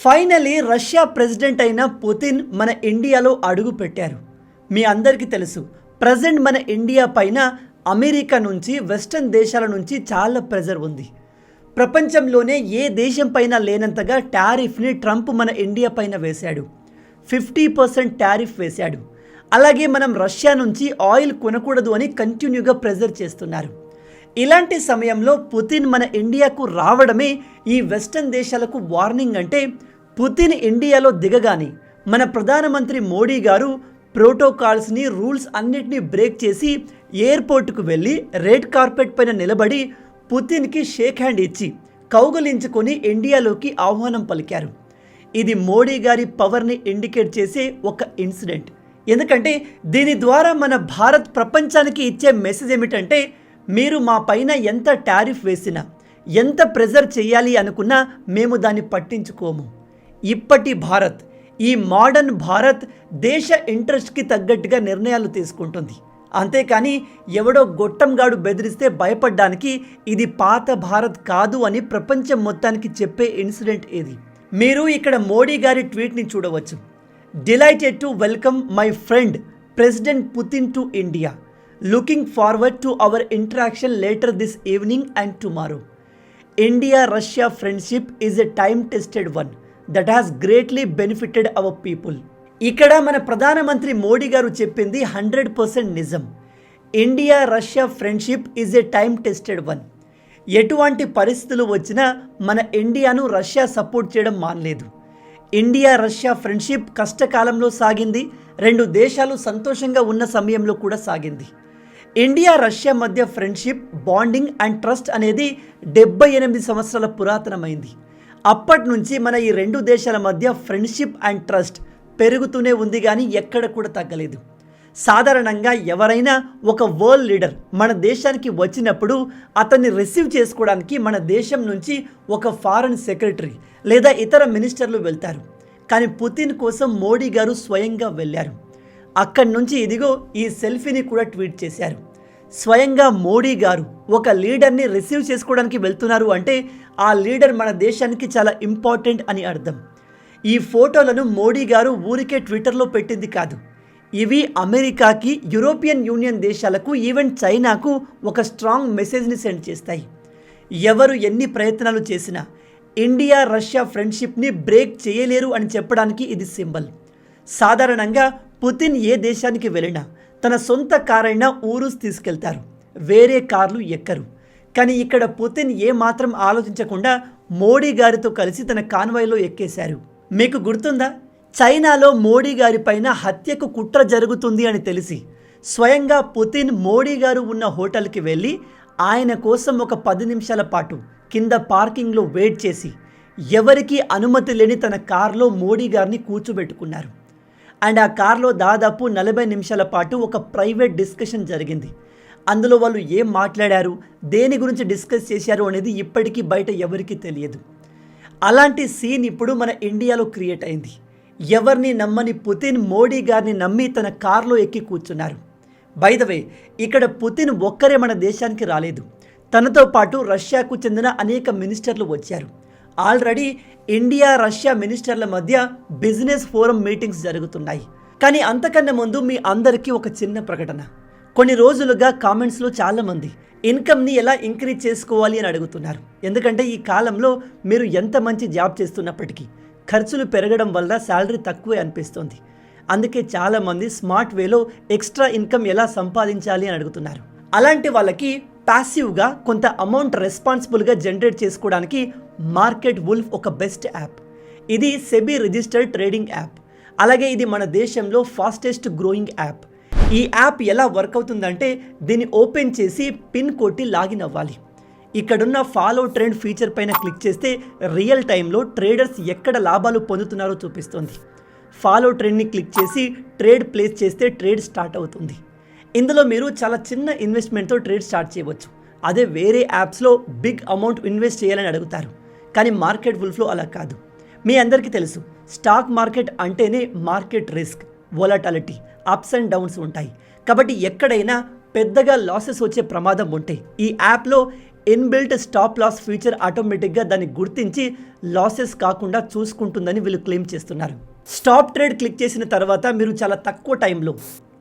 Finally Russia president అయిన Putin మన ఇండియాలో అడుగు పెట్టారు. మీ అందరికీ తెలుసు, ప్రజెంట్ మన ఇండియా పైన అమెరికా నుంచి వెస్టర్న్ దేశాల నుంచి చాలా ప్రెజర్ ఉంది. ప్రపంచంలోనే ఏ దేశం పైన లేనంతగా టారిఫ్ని ట్రంప్ మన ఇండియా పైన వేశాడు. 50% టారిఫ్ వేశాడు. అలాగే మనం రష్యా నుంచి ఆయిల్ కొనకూడదు అని కంటిన్యూగా ప్రెజర్ చేస్తున్నారు. ఇలాంటి సమయంలో పుతిన్ మన ఇండియాకు రావడమే ఈ వెస్టర్న్ దేశాలకు వార్నింగ్. అంటే పుతిన్ ఇండియాలో దిగగానే మన ప్రధానమంత్రి మోడీ గారు ప్రోటోకాల్స్ని, రూల్స్ అన్నిటినీ బ్రేక్ చేసి ఎయిర్పోర్ట్కు వెళ్ళి రెడ్ కార్పెట్ పైన నిలబడి పుతిన్కి షేక్ హ్యాండ్ ఇచ్చి కౌగలించుకొని ఇండియాలోకి ఆహ్వానం పలికారు. ఇది మోడీ గారి పవర్ని ఇండికేట్ చేసే ఒక ఇన్సిడెంట్. ఎందుకంటే దీని ద్వారా మన భారత్ ప్రపంచానికి ఇచ్చే మెసేజ్ ఏమిటంటే, మీరు మా పైన ఎంత టారిఫ్ వేసినా, ఎంత ప్రెజర్ చేయాలి అనుకున్నా మేము దాన్ని పట్టించుకోము. ఇప్పటి భారత్, ఈ మోడర్న్ భారత్ దేశ ఇంట్రెస్ట్కి తగ్గట్టుగా నిర్ణయాలు తీసుకుంటుంది. అంతేకాని ఎవడో గొట్టంగాడు బెదిరిస్తే భయపడ్డానికి ఇది పాత భారత్ కాదు అని ప్రపంచం మొత్తానికి చెప్పే ఇన్సిడెంట్ ఇది. మీరు ఇక్కడ మోడీ గారి ట్వీట్ని చూడవచ్చు. Delighted to welcome my friend president Putin to India. Looking forward to our interaction later this evening and tomorrow. India-Russia friendship is a time-tested one that has greatly benefited our people. ఇక్కడ మన ప్రధానమంత్రి మోడీ గారు చెప్పింది 100% నిజం. India-Russia friendship is a time-tested one. ఎటువంటి పరిస్థితులు వచ్చినా మన ఇండియాను రష్యా సపోర్ట్ చేయడం మానలేదు. ఇండియా-రష్యా ఫ్రెండ్షిప్ కష్టకాలంలో సాగింది. రెండు దేశాలు సంతోషంగా ఉన్న సమయంలో కూడా సాగింది. ఇండియా రష్యా మధ్య ఫ్రెండ్షిప్, బాండింగ్ అండ్ ట్రస్ట్ అనేది 78 సంవత్సరాల పురాతనమైంది. అప్పటి నుంచి మన ఈ రెండు దేశాల మధ్య ఫ్రెండ్షిప్ అండ్ ట్రస్ట్ పెరుగుతూనే ఉంది, కానీ ఎక్కడ కూడా తగ్గలేదు. సాధారణంగా ఎవరైనా ఒక వరల్డ్ లీడర్ మన దేశానికి వచ్చినప్పుడు అతన్ని రిసీవ్ చేసుకోవడానికి మన దేశం నుంచి ఒక ఫారెన్ సెక్రటరీ లేదా ఇతర మినిస్టర్లు వెళ్తారు. కానీ పుతిన్ కోసం మోడీ గారు స్వయంగా వెళ్ళారు. అక్కడి నుంచి ఇదిగో ఈ సెల్ఫీని కూడా ట్వీట్ చేశారు. స్వయంగా మోడీ గారు ఒక లీడర్ని రిసీవ్ చేసుకోవడానికి వెళ్తున్నారు అంటే ఆ లీడర్ మన దేశానికి చాలా ఇంపార్టెంట్ అని అర్థం. ఈ ఫోటోలను మోడీ గారు ఊరికే ట్విట్టర్లో పెట్టింది కాదు. ఇవి అమెరికాకి, యూరోపియన్ యూనియన్ దేశాలకు, ఈవెన్ చైనాకు ఒక స్ట్రాంగ్ మెసేజ్ని సెండ్ చేస్తాయి. ఎవరు ఎన్ని ప్రయత్నాలు చేసినా ఇండియా రష్యా ఫ్రెండ్షిప్ని బ్రేక్ చేయలేరు అని చెప్పడానికి ఇది సింబల్. సాధారణంగా పుతిన్ ఏ దేశానికి వెళ్ళినా తన సొంత కారైనా ఊరూస్ తీసుకెళ్తారు, వేరే కార్లు ఎక్కరు. కానీ ఇక్కడ పుతిన్ ఏమాత్రం ఆలోచించకుండా మోడీ గారితో కలిసి తన కాన్వాయ్లో ఎక్కేశారు. మీకు గుర్తుందా, చైనాలో మోడీ గారి పైన హత్యకు కుట్ర జరుగుతుంది అని తెలిసి స్వయంగా పుతిన్ మోడీ గారు ఉన్న హోటల్కి వెళ్ళి ఆయన కోసం ఒక 10 నిమిషాల పాటు కింద పార్కింగ్లో వెయిట్ చేసి ఎవరికీ అనుమతి లేని తన కార్లో మోడీ గారిని కూర్చోబెట్టుకున్నారు. అండ్ ఆ కార్లో దాదాపు 40 నిమిషాల పాటు ఒక ప్రైవేట్ డిస్కషన్ జరిగింది. అందులో వాళ్ళు ఏం మాట్లాడారు, దేని గురించి డిస్కస్ చేశారు అనేది ఇప్పటికీ బయట ఎవరికీ తెలియదు. అలాంటి సీన్ ఇప్పుడు మన ఇండియాలో క్రియేట్ అయింది. ఎవరిని నమ్మని పుతిన్ మోడీ గారిని నమ్మి తన కార్లో ఎక్కి కూర్చున్నారు. బై ద వే, ఇక్కడ పుతిన్ ఒక్కరే మన దేశానికి రాలేదు. తనతో పాటు రష్యాకు చెందిన అనేక మినిస్టర్లు వచ్చారు. ఆల్రెడీ ఇండియా రష్యా మినిస్టర్ల మధ్య బిజినెస్ ఫోరం మీటింగ్స్ జరుగుతున్నాయి. కానీ అంతకన్నా ముందు మీ అందరికీ ఒక చిన్న ప్రకటన. కొన్ని రోజులుగా కామెంట్స్లో చాలామంది ఇన్కమ్ని ఎలా ఇంక్రీజ్ చేసుకోవాలి అని అడుగుతున్నారు. ఎందుకంటే ఈ కాలంలో మీరు ఎంత మంచి జాబ్ చేస్తున్నప్పటికీ ఖర్చులు పెరగడం వల్ల శాలరీ తక్కువే అనిపిస్తుంది. అందుకే చాలామంది స్మార్ట్ వేలో ఎక్స్ట్రా ఇన్కమ్ ఎలా సంపాదించాలి అని అడుగుతున్నారు. అలాంటి వాళ్ళకి ప్యాసివ్గా కొంత అమౌంట్ రెస్పాన్సిబుల్గా జనరేట్ చేసుకోవడానికి మార్కెట్ వుల్ఫ్ ఒక బెస్ట్ యాప్. ఇది సెబీ రిజిస్టర్డ్ ట్రేడింగ్ యాప్. అలాగే ఇది మన దేశంలో ఫాస్టెస్ట్ గ్రోయింగ్ యాప్. ఈ యాప్ ఎలా వర్క్ అవుతుందంటే, దీన్ని ఓపెన్ చేసి పిన్ కొట్టి లాగిన్ అవ్వాలి. ఇక్కడున్న ఫాలో ట్రెండ్ ఫీచర్ పైన క్లిక్ చేస్తే రియల్ టైంలో ట్రేడర్స్ ఎక్కడ లాభాలు పొందుతున్నారో చూపిస్తుంది. ఫాలో ట్రెండ్ని క్లిక్ చేసి ట్రేడ్ ప్లేస్ చేస్తే ట్రేడ్ స్టార్ట్ అవుతుంది. ఇందులో మీరు చాలా చిన్న ఇన్వెస్ట్మెంట్తో ట్రేడ్ స్టార్ట్ చేయవచ్చు. అదే వేరే యాప్స్లో బిగ్ అమౌంట్ ఇన్వెస్ట్ చేయాలని అడుగుతారు. కానీ మార్కెట్ వుల్ఫ్లో అలా కాదు. మీ అందరికీ తెలుసు, స్టాక్ మార్కెట్ అంటేనే market risk, volatility, ups and downs ఉంటాయి. కాబట్టి ఎక్కడైనా పెద్దగా లాసెస్ వచ్చే ప్రమాదం ఉంటే ఈ యాప్లో ఇన్బిల్ట్ స్టాప్ లాస్ ఫీచర్ ఆటోమేటిక్గా దాన్ని గుర్తించి లాసెస్ కాకుండా చూసుకుంటుందని వీళ్ళు క్లెయిమ్ చేస్తున్నారు. స్టాప్ ట్రేడ్ క్లిక్ చేసిన తర్వాత మీరు చాలా తక్కువ టైంలో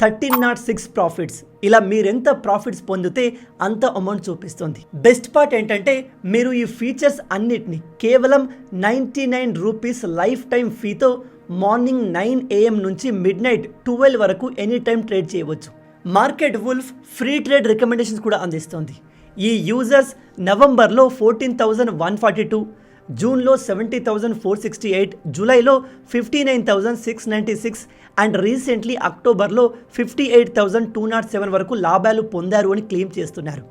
1306 ప్రాఫిట్స్, ఇలా మీరెంత ప్రాఫిట్స్ పొందితే అంత అమౌంట్ చూపిస్తుంది. బెస్ట్ పార్ట్ ఏంటంటే మీరు ఈ ఫీచర్స్ అన్నిటిని కేవలం 99 రూపీస్ లైఫ్ టైం ఫీతో మార్నింగ్ 9 AM నుంచి మిడ్ నైట్ 12 వరకు ఎనీ టైం ట్రేడ్ చేయవచ్చు. Market wolf free trade recommendations కూడా అందిస్తుంది. ఈ యూజర్స్ నవంబర్లో 14,142, జూన్లో 70,468, జూలైలో 59,696 అండ్ రీసెంట్లీ అక్టోబర్లో 58,207 వరకు లాభాలు పొందారు అని క్లెయిమ్ చేస్తున్నారు.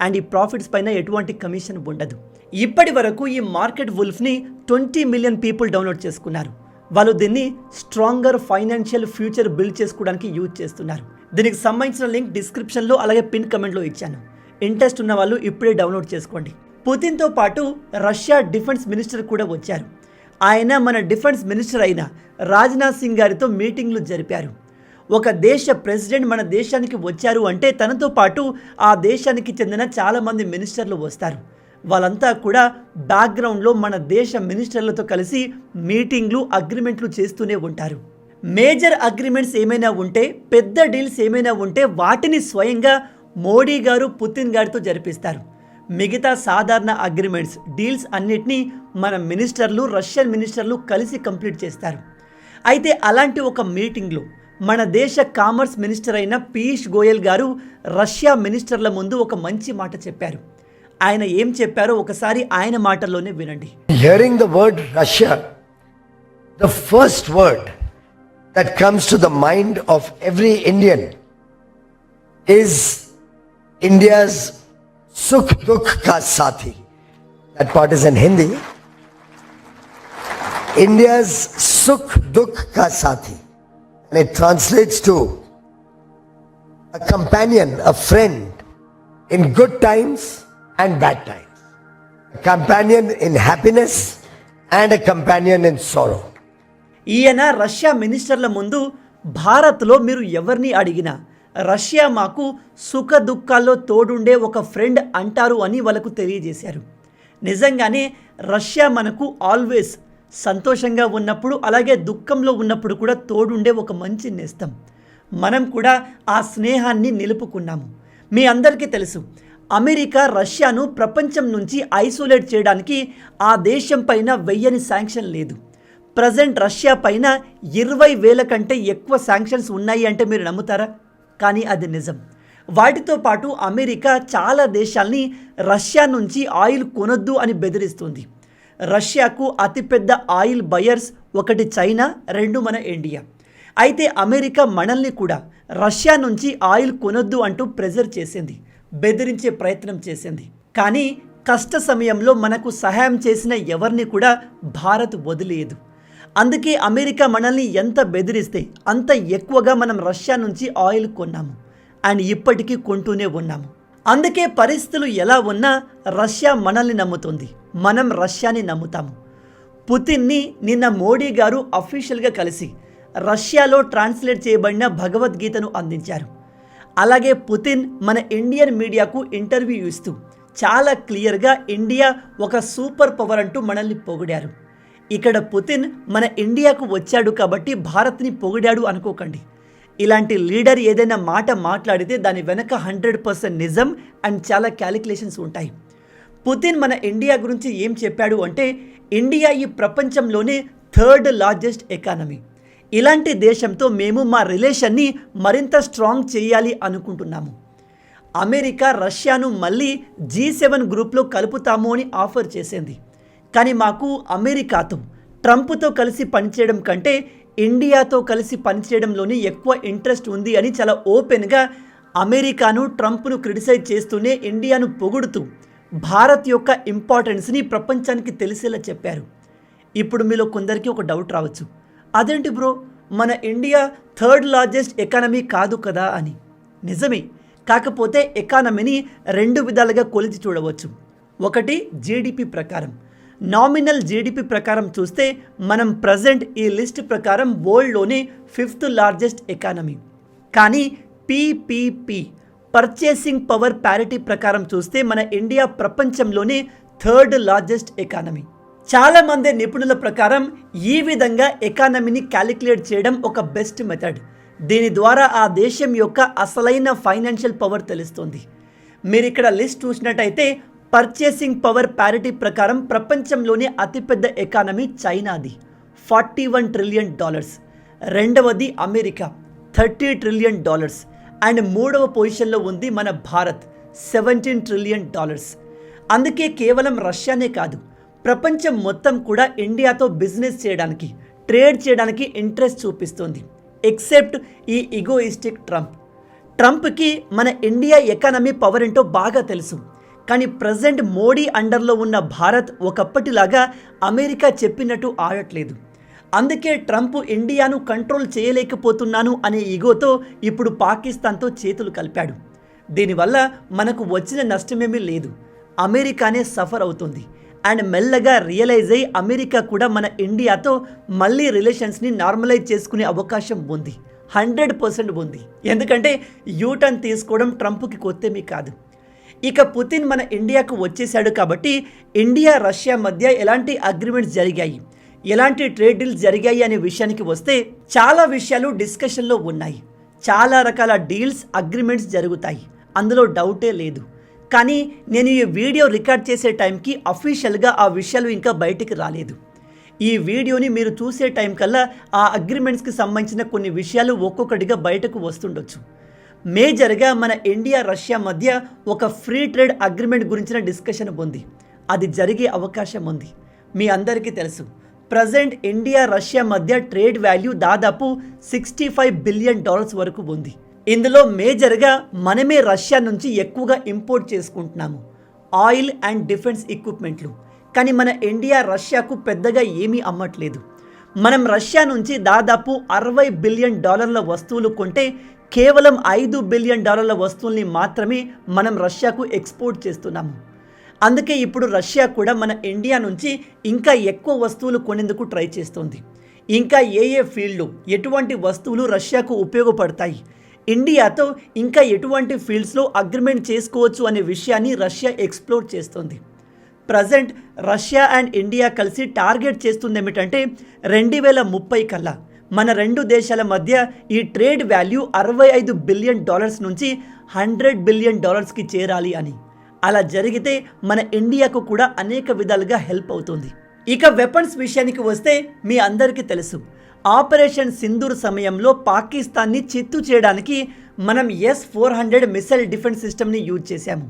అండ్ ఈ ప్రాఫిట్స్ పైన ఎటువంటి కమిషన్ ఉండదు. ఇప్పటి వరకు ఈ మార్కెట్ వుల్ఫ్ని 20 మిలియన్ పీపుల్ డౌన్లోడ్ చేసుకున్నారు. వాళ్ళు దీన్ని స్ట్రాంగర్ ఫైనాన్షియల్ ఫ్యూచర్ బిల్డ్ చేసుకోవడానికి యూజ్ చేస్తున్నారు. దీనికి సంబంధించిన లింక్ డిస్క్రిప్షన్లో అలాగే పిన్ కమెంట్లో ఇచ్చాను. ఇంట్రెస్ట్ ఉన్న వాళ్ళు ఇప్పుడే డౌన్లోడ్ చేసుకోండి. పుతిన్తో పాటు రష్యా డిఫెన్స్ మినిస్టర్ కూడా వచ్చారు. ఆయన మన డిఫెన్స్ మినిస్టర్ అయిన రాజ్నాథ్ సింగ్ గారితో మీటింగ్లు జరిపారు. ఒక దేశ ప్రెసిడెంట్ మన దేశానికి వచ్చారు అంటే తనతో పాటు ఆ దేశానికి చెందిన చాలామంది మినిస్టర్లు వస్తారు. వాళ్ళంతా కూడా బ్యాక్గ్రౌండ్లో మన దేశ మినిస్టర్లతో కలిసి మీటింగ్లు అగ్రిమెంట్లు చేస్తూనే ఉంటారు. మేజర్ అగ్రిమెంట్స్ ఏమైనా ఉంటే, పెద్ద డీల్స్ ఏమైనా ఉంటే వాటిని స్వయంగా మోడీ గారు పుతిన్ గారితో జరిపిస్తారు. మిగతా సాధారణ అగ్రిమెంట్స్, డీల్స్ అన్నిటినీ మన మినిస్టర్లు, రష్యన్ మినిస్టర్లు కలిసి కంప్లీట్ చేస్తారు. అయితే అలాంటి ఒక మీటింగ్లో మన దేశ కామర్స్ మినిస్టర్ అయిన పీయూష్ గోయల్ గారు రష్యా మినిస్టర్ల ముందు ఒక మంచి మాట చెప్పారు. ఆయన ఏం చెప్పారో ఒకసారి ఆయన మాటల్లోనే వినండి. Hearing the word Russia, the first word that comes to the mind of every Indian is India's Sukh Dukh Ka Sathi. That part is in Hindi. India's Sukh Dukh Ka Sathi. And it translates to a companion, a friend in good times and bad times. A companion in happiness and a companion in sorrow. ఈయన Russia మినిస్టర్ల ముందు భారత్లో మీరు ఎవరిని అడిగినా Russia మాకు సుఖ దుఃఖాల్లో తోడుండే ఒక friend అంటారు అని వాళ్ళకు తెలియజేశారు. నిజంగానే రష్యా మనకు ఆల్వేస్ సంతోషంగా ఉన్నప్పుడు అలాగే దుఃఖంలో ఉన్నప్పుడు కూడా తోడుండే ఒక మంచి నేస్తం. మనం కూడా ఆ స్నేహాన్ని నిలుపుకున్నాము. మీ అందరికీ తెలుసు, అమెరికా రష్యాను ప్రపంచం నుంచి ఐసోలేట్ చేయడానికి ఆ దేశం పైన వెయ్యని శాంక్షన్ లేదు. ప్రజెంట్ రష్యా పైన 20,000 కంటే ఎక్కువ శాంక్షన్స్ ఉన్నాయి అంటే మీరు నమ్ముతారా? కానీ అది నిజం. వాటితో పాటు అమెరికా చాలా దేశాల్ని రష్యా నుంచి ఆయిల్ కొనొద్దు అని బెదిరిస్తుంది. రష్యాకు అతిపెద్ద ఆయిల్ బయర్స్ ఒకటి చైనా, 2 మన ఇండియా. అయితే అమెరికా మనల్ని కూడా రష్యా నుంచి ఆయిల్ కొనొద్దు అంటూ ప్రెజర్ చేసింది, బెదిరించే ప్రయత్నం చేసింది. కానీ కష్ట సమయంలో మనకు సహాయం చేసిన ఎవరిని కూడా భారత్ వదిలేదు. అందుకే అమెరికా మనల్ని ఎంత బెదిరిస్తే అంత ఎక్కువగా మనం రష్యా నుంచి ఆయిల్ కొన్నాము అండ్ ఇప్పటికీ కొంటూనే ఉన్నాము. అందుకే పరిస్థితులు ఎలా ఉన్నా రష్యా మనల్ని నమ్ముతుంది, మనం రష్యాని నమ్ముతాము. పుతిన్ని నిన్న మోడీ గారు అఫీషియల్గా కలిసి రష్యాలో ట్రాన్స్లేట్ చేయబడిన భగవద్గీతను అందించారు. అలాగే పుతిన్ మన ఇండియన్ మీడియాకు ఇంటర్వ్యూ ఇస్తూ చాలా క్లియర్గా ఇండియా ఒక సూపర్ పవర్ అంటూ మనల్ని పొగిడారు. ఇక్కడ పుతిన్ మన ఇండియాకు వచ్చాడు కాబట్టి భారత్ని పొగిడాడు అనుకోకండి. ఇలాంటి లీడర్ ఏదైనా మాట మాట్లాడితే దాని వెనక 100% నిజం అండ్ చాలా క్యాలిక్యులేషన్స్ ఉంటాయి. పుతిన్ మన ఇండియా గురించి ఏం చెప్పాడు అంటే, ఇండియా ఈ ప్రపంచంలోనే 3rd లార్జెస్ట్ ఎకానమీ. ఇలాంటి దేశంతో మేము మా రిలేషన్ని మరింత స్ట్రాంగ్ చేయాలి అనుకుంటున్నాము. అమెరికా రష్యాను మళ్ళీ G7 గ్రూప్లో కలుపుతాము అని ఆఫర్ చేసింది. కానీ మాకు అమెరికాతో, ట్రంప్తో కలిసి పనిచేయడం కంటే ఇండియాతో కలిసి పనిచేయడంలోనే ఎక్కువ ఇంట్రెస్ట్ ఉంది అని చాలా ఓపెన్గా అమెరికాను, ట్రంప్ను క్రిటిసైజ్ చేస్తూనే ఇండియాను పొగుడుతూ భారత్ యొక్క ఇంపార్టెన్స్ని ప్రపంచానికి తెలిసేలా చెప్పారు. ఇప్పుడు మీలో కొందరికి ఒక డౌట్ రావచ్చు, అదేంటి బ్రో మన ఇండియా 3rd లార్జెస్ట్ ఎకానమీ కాదు కదా అని. నిజమే, కాకపోతే ఎకానమీని 2 విధాలుగా కొలిచి చూడవచ్చు. ఒకటి జీడిపి ప్రకారం, నామినల్ జీడిపి ప్రకారం చూస్తే మనం ప్రజెంట్ ఈ లిస్ట్ ప్రకారం వరల్డ్లోనే 5th లార్జెస్ట్ ఎకానమీ. కానీ పీపీపీ పర్చేసింగ్ పవర్ ప్యారిటీ ప్రకారం చూస్తే మన ఇండియా ప్రపంచంలోనే 3rd లార్జెస్ట్ ఎకానమీ. చాలామంది నిపుణుల ప్రకారం ఈ విధంగా ఎకానమీని క్యాలిక్యులేట్ చేయడం ఒక బెస్ట్ మెథడ్. దీని ద్వారా ఆ దేశం యొక్క అసలైన ఫైనాన్షియల్ పవర్ తెలుస్తుంది. మీరు ఇక్కడ లిస్ట్ చూసినట్టయితే పర్చేసింగ్ పవర్ ప్యారిటీ ప్రకారం ప్రపంచంలోనే అతిపెద్ద ఎకానమీ చైనాది, $41 ట్రిలియన్. రెండవది అమెరికా, $30 ట్రిలియన్. అండ్ మూడవ పొజిషన్లో ఉంది మన భారత్, $17 ట్రిలియన్. అందుకే కేవలం రష్యానే కాదు, ప్రపంచం మొత్తం కూడా ఇండియాతో బిజినెస్ చేయడానికి, ట్రేడ్ చేయడానికి ఇంట్రెస్ట్ చూపిస్తుంది. ఎక్సెప్ట్ ఈ ఈగోయిస్టిక్ ట్రంప్కి మన ఇండియా ఎకానమీ పవర్ ఏంటో బాగా తెలుసు. కానీ ప్రజెంట్ మోడీ అండర్లో ఉన్న భారత్ ఒకప్పటిలాగా అమెరికా చెప్పినట్టు ఆడట్లేదు. అందుకే ట్రంప్ ఇండియాను కంట్రోల్ చేయలేకపోతున్నాను అనే ఈగోతో ఇప్పుడు పాకిస్తాన్తో చేతులు కలిపాడు. దీనివల్ల మనకు వచ్చిన నష్టమేమీ లేదు, అమెరికానే సఫర్ అవుతుంది. అండ్ మెల్లగా రియలైజ్ అయ్యి అమెరికా కూడా మన ఇండియాతో మళ్ళీ రిలేషన్స్ని నార్మలైజ్ చేసుకునే అవకాశం ఉంది, 100% ఉంది. ఎందుకంటే యూటర్న్ తీసుకోవడం ట్రంప్కి కొత్తేమీ కాదు. ఇక పుతిన్ మన ఇండియాకు వచ్చేసాడు కాబట్టి ఇండియా రష్యా మధ్య ఎలాంటి అగ్రిమెంట్స్ జరిగాయి, ఎలాంటి ట్రేడ్ డీల్స్ జరిగాయి అనే విషయానికి వస్తే చాలా విషయాలు డిస్కషన్లో ఉన్నాయి. చాలా రకాల డీల్స్, అగ్రిమెంట్స్ జరుగుతాయి, అందులో డౌటే లేదు. కానీ నేను ఈ వీడియో రికార్డ్ చేసే టైంకి అఫీషియల్గా ఆ విషయాలు ఇంకా బయటికి రాలేదు. ఈ వీడియోని మీరు చూసే టైం కల్లా ఆ అగ్రిమెంట్స్కి సంబంధించిన కొన్ని విషయాలు ఒక్కొక్కటిగా బయటకు వస్తుండొచ్చు. మేజర్గా మన ఇండియా రష్యా మధ్య ఒక ఫ్రీ ట్రేడ్ అగ్రిమెంట్ గురించిన డిస్కషన్ ఉంది, అది జరిగే అవకాశం ఉంది. మీ అందరికీ తెలుసు, ప్రజెంట్ ఇండియా రష్యా మధ్య ట్రేడ్ వాల్యూ దాదాపు $65 బిలియన్ వరకు ఉంది. ఇందులో మేజర్గా మనమే రష్యా నుంచి ఎక్కువగా ఇంపోర్ట్ చేసుకుంటున్నాము, ఆయిల్ అండ్ డిఫెన్స్ ఎక్విప్మెంట్లు. కానీ మన ఇండియా రష్యాకు పెద్దగా ఏమీ అమ్మట్లేదు. మనం రష్యా నుంచి దాదాపు $60 బిలియన్ వస్తువులు కొంటే కేవలం $5 బిలియన్ వస్తువుల్ని మాత్రమే మనం రష్యాకు ఎక్స్పోర్ట్ చేస్తున్నాము. అందుకే ఇప్పుడు రష్యా కూడా మన ఇండియా నుంచి ఇంకా ఎక్కువ వస్తువులు కొనేందుకు ట్రై చేస్తుంది. ఇంకా ఏ ఫీల్డ్లో ఎటువంటి వస్తువులు రష్యాకు ఉపయోగపడతాయి, ఇండియాతో ఇంకా ఎటువంటి ఫీల్డ్స్లో అగ్రిమెంట్ చేసుకోవచ్చు అనే విషయాన్ని రష్యా ఎక్స్ప్లోర్ చేస్తుంది. ప్రజెంట్ రష్యా అండ్ ఇండియా కలిసి టార్గెట్ చేస్తుంది ఏమిటంటే 2030 కల్లా మన రెండు దేశాల మధ్య ఈ ట్రేడ్ వాల్యూ $65 బిలియన్ నుంచి $100 బిలియన్ చేరాలి అని. అలా జరిగితే మన ఇండియాకు కూడా అనేక విధాలుగా హెల్ప్ అవుతుంది. ఇక వెపన్స్ విషయానికి వస్తే మీ అందరికీ తెలుసు, ఆపరేషన్ సింధూర్ సమయంలో పాకిస్తాన్ని చిత్తు చేయడానికి మనం S-400 మిసైల్ డిఫెన్స్ సిస్టమ్ని యూజ్ చేశాము.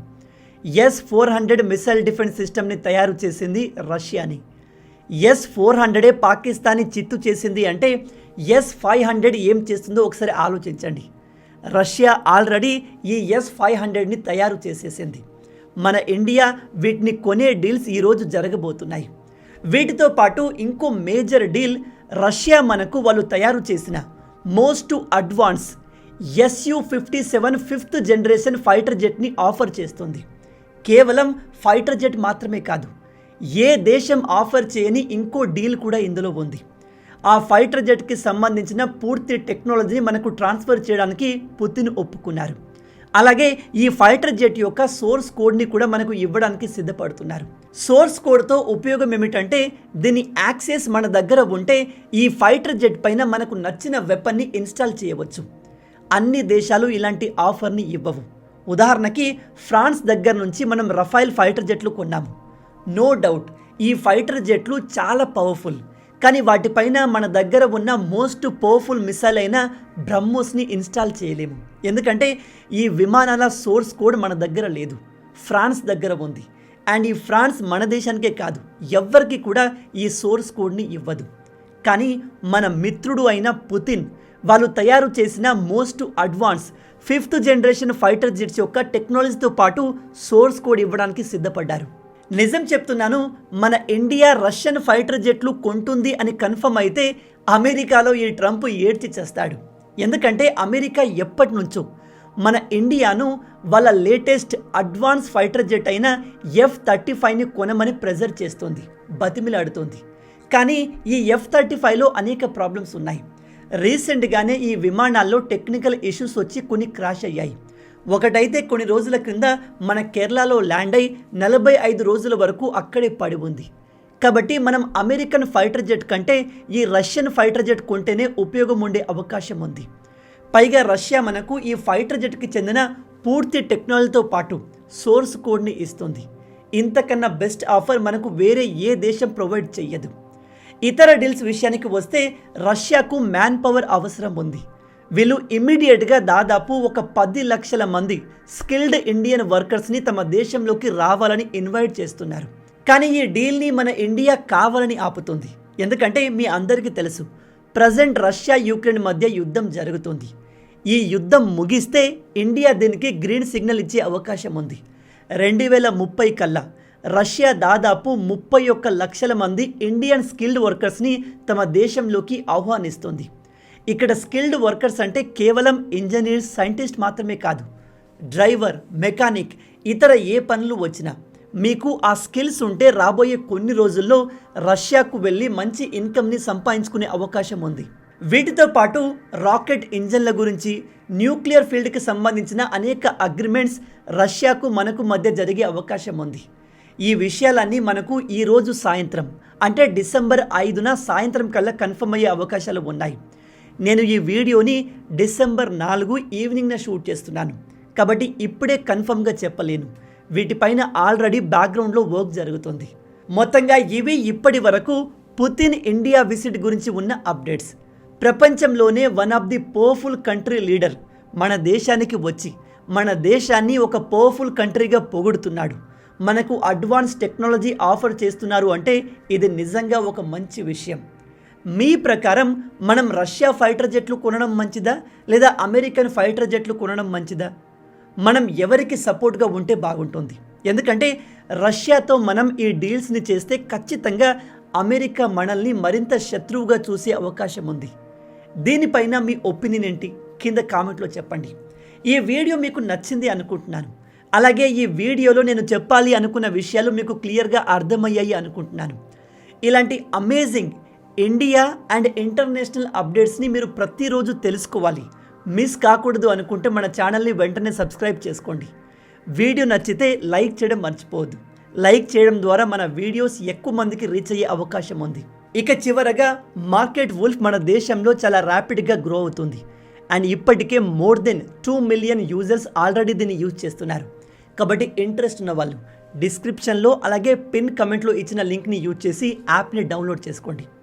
S-400 మిసైల్ డిఫెన్స్ సిస్టమ్ని తయారు చేసింది రష్యాని. S-400 పాకిస్తాన్ని చిత్తు చేసింది అంటే S-500 ఏం చేస్తుందో ఒకసారి ఆలోచించండి. రష్యా ఆల్రెడీ ఈ S-500ని తయారు చేసేసింది. మన ఇండియా వీటిని కొనే డీల్స్ ఈరోజు జరగబోతున్నాయి. వీటితో పాటు ఇంకో మేజర్ డీల్, రష్యా మనకు వాళ్ళు తయారు చేసిన most advance Su-57 5th generation fighter జెట్ని ఆఫర్ చేస్తుంది. కేవలం ఫైటర్ జెట్ మాత్రమే కాదు, ఏ దేశం ఆఫర్ చేయని ఇంకో డీల్ కూడా ఇందులో ఉంది. ఆ ఫైటర్ జెట్కి సంబంధించిన పూర్తి టెక్నాలజీని మనకు ట్రాన్స్ఫర్ చేయడానికి పుతిన్ ఒప్పుకున్నారు. అలాగే ఈ ఫైటర్ జెట్ యొక్క సోర్స్ కోడ్ని కూడా మనకు ఇవ్వడానికి సిద్ధపడుతున్నారు. సోర్స్ కోడ్తో ఉపయోగం ఏమిటంటే దీని యాక్సెస్ మన దగ్గర ఉంటే ఈ ఫైటర్ జెట్ పైన మనకు నచ్చిన వెపన్ని ఇన్స్టాల్ చేయవచ్చు. అన్ని దేశాలు ఇలాంటి ఆఫర్ని ఇవ్వవు. ఉదాహరణకి ఫ్రాన్స్ దగ్గర నుంచి మనం రఫైల్ ఫైటర్ జెట్లు కొన్నాము. నో డౌట్ ఈ ఫైటర్ జెట్లు చాలా పవర్ఫుల్, కానీ వాటిపైన మన దగ్గర ఉన్న మోస్ట్ పవర్ఫుల్ మిసైల్ అయిన బ్రహ్మోస్ని ఇన్స్టాల్ చేయలేము. ఎందుకంటే ఈ విమానాల సోర్స్ కోడ్ మన దగ్గర లేదు, ఫ్రాన్స్ దగ్గర ఉంది. అండ్ ఈ ఫ్రాన్స్ మన దేశానికే కాదు, ఎవ్వరికి కూడా ఈ సోర్స్ కోడ్ని ఇవ్వదు. కానీ మన మిత్రుడు అయిన పుతిన్ వాళ్ళు తయారు చేసిన most advance 5th generation fighter jets యొక్క టెక్నాలజీతో పాటు సోర్స్ కోడ్ ఇవ్వడానికి సిద్ధపడ్డారు. నిజం చెప్తున్నాను, మన ఇండియా రష్యన్ ఫైటర్ జెట్లు కొంటుంది అని కన్ఫర్మ్ అయితే అమెరికాలో ఈ ట్రంప్ ఏడ్చి చేస్తాడు. ఎందుకంటే అమెరికా ఎప్పటి నుంచో మన ఇండియాను వాళ్ళ లేటెస్ట్ అడ్వాన్స్ ఫైటర్ జెట్ అయిన F-35ని కొనమని ప్రెజర్ చేస్తుంది, బతిమిలాడుతుంది. కానీ ఈ F-35లో అనేక ప్రాబ్లమ్స్ ఉన్నాయి. రీసెంట్గానే ఈ విమానాల్లో టెక్నికల్ ఇష్యూస్ వచ్చి కొన్ని క్రాష్ అయ్యాయి. ఒకటైతే కొన్ని రోజుల క్రింద మన కేరళలో ల్యాండ్ అయి 45 రోజుల వరకు అక్కడే పడి ఉంది. కాబట్టి మనం అమెరికన్ ఫైటర్ జెట్ కంటే ఈ రష్యన్ ఫైటర్ జెట్ కొంటేనే ఉపయోగం ఉండే అవకాశం ఉంది. పైగా రష్యా మనకు ఈ ఫైటర్ జెట్కి చెందిన పూర్తి టెక్నాలజీతో పాటు సోర్స్ కోడ్ని ఇస్తుంది. ఇంతకన్నా బెస్ట్ ఆఫర్ మనకు వేరే ఏ దేశం ప్రొవైడ్ చేయదు. ఇతర డీల్స్ విషయానికి వస్తే రష్యాకు మ్యాన్ పవర్ అవసరం ఉంది. వీళ్ళు ఇమ్మీడియట్గా దాదాపు ఒక 10 లక్షల మంది స్కిల్డ్ ఇండియన్ వర్కర్స్ని తమ దేశంలోకి రావాలని ఇన్వైట్ చేస్తున్నారు. కానీ ఈ డీల్ని మన ఇండియా కావాలని ఆపుతుంది. ఎందుకంటే మీ అందరికీ తెలుసు, ప్రజెంట్ రష్యా యుక్రెయిన్ మధ్య యుద్ధం జరుగుతుంది. ఈ యుద్ధం ముగిస్తే ఇండియా దీనికి గ్రీన్ సిగ్నల్ ఇచ్చే అవకాశం ఉంది. 2030 కల్లా రష్యా దాదాపు 31 లక్షల మంది ఇండియన్ స్కిల్డ్ వర్కర్స్ని తమ దేశంలోకి ఆహ్వానిస్తుంది. ఇక్కడ స్కిల్డ్ వర్కర్స్ అంటే కేవలం ఇంజనీర్స్, సైంటిస్ట్ మాత్రమే కాదు. డ్రైవర్, మెకానిక్, ఇతర ఏ పనులు వచ్చినా మీకు ఆ స్కిల్స్ ఉంటే రాబోయే కొన్ని రోజుల్లో రష్యాకు వెళ్ళి మంచి ఇన్కమ్ని సంపాదించుకునే అవకాశం ఉంది. వీటితో పాటు రాకెట్ ఇంజన్ల గురించి, న్యూక్లియర్ ఫీల్డ్కి సంబంధించిన అనేక అగ్రిమెంట్స్ రష్యాకు మనకు మధ్య జరిగే అవకాశం ఉంది. ఈ విషయాలన్నీ మనకు ఈరోజు సాయంత్రం అంటే డిసెంబర్ 5న సాయంత్రం కల్లా కన్ఫర్మ్ అయ్యే అవకాశాలు ఉన్నాయి. నేను ఈ వీడియోని డిసెంబర్ 4 ఈవినింగ్న షూట్ చేస్తున్నాను కాబట్టి ఇప్పుడే కన్ఫర్మ్గా చెప్పలేను. వీటిపైన ఆల్రెడీ బ్యాక్గ్రౌండ్లో వర్క్ జరుగుతుంది. మొత్తంగా ఇవి ఇప్పటి వరకు పుతిన్ ఇండియా విజిట్ గురించి ఉన్న అప్డేట్స్. ప్రపంచంలోనే one of the powerful country leader మన దేశానికి వచ్చి మన దేశాన్ని ఒక పవర్ఫుల్ కంట్రీగా పొగుడుతున్నాడు. మనకు అడ్వాన్స్ టెక్నాలజీ ఆఫర్ చేస్తున్నారు అంటే ఇది నిజంగా ఒక మంచి విషయం. మీ ప్రకారం మనం రష్యా ఫైటర్ జెట్లు కొనడం మంచిదా లేదా అమెరికన్ ఫైటర్ జెట్లు కొనడం మంచిదా? మనం ఎవరికి సపోర్ట్గా ఉంటే బాగుంటుంది? ఎందుకంటే రష్యాతో మనం ఈ డీల్స్ని చేస్తే ఖచ్చితంగా అమెరికా మనల్ని మరింత శత్రువుగా చూసే అవకాశం ఉంది. దీనిపైన మీ ఒపీనియన్ ఏంటి? కింద కామెంట్లో చెప్పండి. ఈ వీడియో మీకు నచ్చింది అనుకుంటున్నాను. అలాగే ఈ వీడియోలో నేను చెప్పాలి అనుకున్న విషయాలు మీకు క్లియర్గా అర్థమయ్యాయి అనుకుంటున్నాను. ఇలాంటి అమేజింగ్ ఇండియా అండ్ ఇంటర్నేషనల్ అప్డేట్స్ని మీరు ప్రతిరోజు తెలుసుకోవాలి, మిస్ కాకూడదు అనుకుంటే మన ఛానల్ని వెంటనే సబ్స్క్రైబ్ చేసుకోండి. వీడియో నచ్చితే లైక్ చేయడం మర్చిపోవద్దు. లైక్ చేయడం ద్వారా మన వీడియోస్ ఎక్కువ మందికి రీచ్ అయ్యే అవకాశం ఉంది. ఇక చివరగా మార్కెట్ వుల్ఫ్ మన దేశంలో చాలా ర్యాపిడ్గా గ్రో అవుతుంది అండ్ ఇప్పటికే more than 2 million users already దీన్ని యూజ్ చేస్తున్నారు. కాబట్టి ఇంట్రెస్ట్ ఉన్న వాళ్ళు డిస్క్రిప్షన్లో అలాగే పిన్ కమెంట్లో ఇచ్చిన లింక్ని యూజ్ చేసి యాప్ని డౌన్లోడ్ చేసుకోండి.